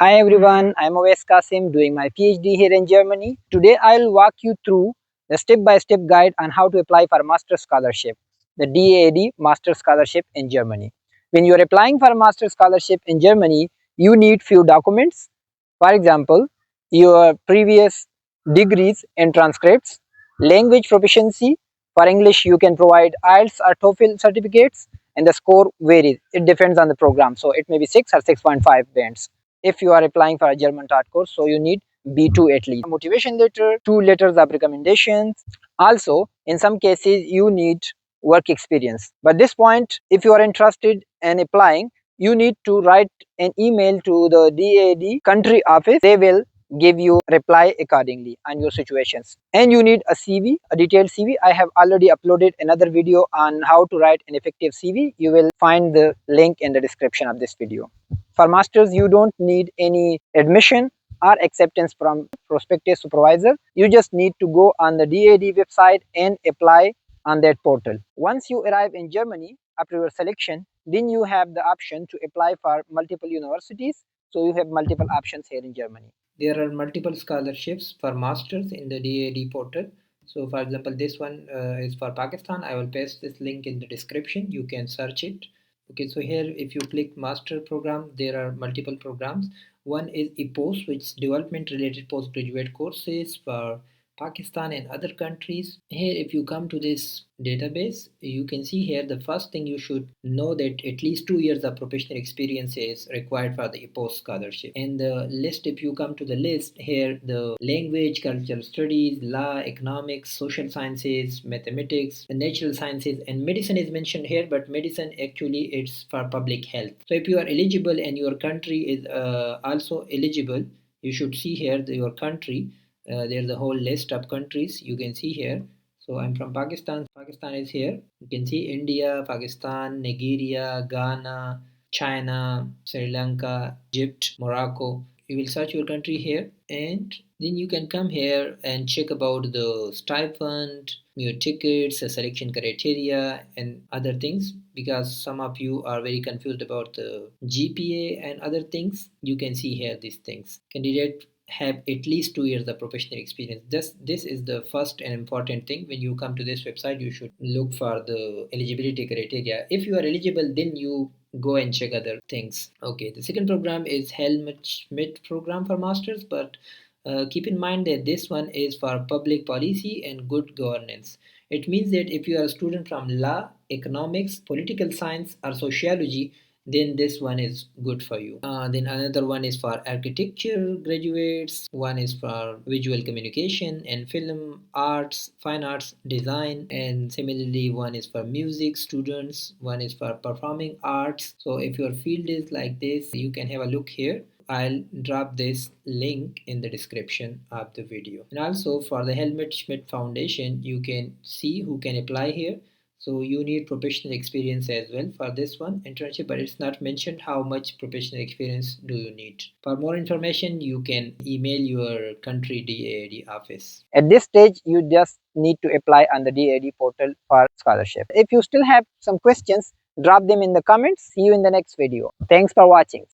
Hi everyone, I'm Awais Kasim doing my PhD here in Germany. Today I'll walk you through the step-by-step guide on how to apply for a Master Scholarship, the DAAD Master Scholarship in Germany. When you're applying for a Master Scholarship in Germany, you need few documents. For example, your previous degrees and transcripts, language proficiency. For English, you can provide IELTS or TOEFL certificates, and the score varies. It depends on the program, so it may be 6 or 6.5 bands. If you are applying for a German TOEFL course, so you need B2 at least. Motivation letter, 2 letters of recommendations. Also, in some cases, you need work experience. But this point, if you are interested in applying, you need to write an email to the DAAD country office. They will give you reply accordingly on your situations. And you need a CV, a detailed CV. I have already uploaded another video on how to write an effective CV. You will find the link in the description of this video. For masters, you don't need any admission or acceptance from prospective supervisor. You just need to go on the DAAD website and apply on that portal. Once you arrive in Germany after your selection, then you have the option to apply for multiple universities. So you have multiple options here in Germany. There are multiple scholarships for masters in the DAAD portal. So for example, this one is for Pakistan. I will paste this link in the description. You can search it. Okay, so here if you click master program, there are multiple programs. One is EPOS, which is development related postgraduate courses for Pakistan and other countries. Here if you come to this database, you can see here the first thing you should know that at least 2 years of professional experience is required for the EPOS scholarship. And the list, if you come to the list here, the language, cultural studies, law, economics, social sciences, mathematics, natural sciences, and medicine is mentioned here, but medicine actually it's for public health. So if you are eligible and your country is also eligible, you should see here your country. There's a whole list of countries you can see here. So I'm from Pakistan. Pakistan is here. You can see India, Pakistan, Nigeria, Ghana, China, Sri Lanka, Egypt, Morocco. You will search your country here, and then you can come here and check about the stipend, your tickets, the selection criteria, and other things, because some of you are very confused about the GPA and other things. You can see here these things. Candidate have at least 2 years of professional experience. This is the first and important thing. When you come to this website, you should look for the eligibility criteria. If you are eligible, then you go and check other things. Okay, the second program is Helmut Schmidt program for masters, but keep in mind that this one is for public policy and good governance. It means that if you are a student from law, economics, political science, or sociology, then this one is good for you. Then another one is for architecture graduates, one is for visual communication and film arts, fine arts, design, and similarly one is for music students, one is for performing arts. So if your field is like this, you can have a look here. I'll drop this link in the description of the video. And also for the Helmut Schmidt Foundation, you can see who can apply here. So you need professional experience as well for this one internship, but it's not mentioned how much professional experience do you need. For more information, you can email your country DAAD office. At this stage, you just need to apply on the DAAD portal for scholarship. If you still have some questions, drop them in the comments. See you in the next video. Thanks for watching.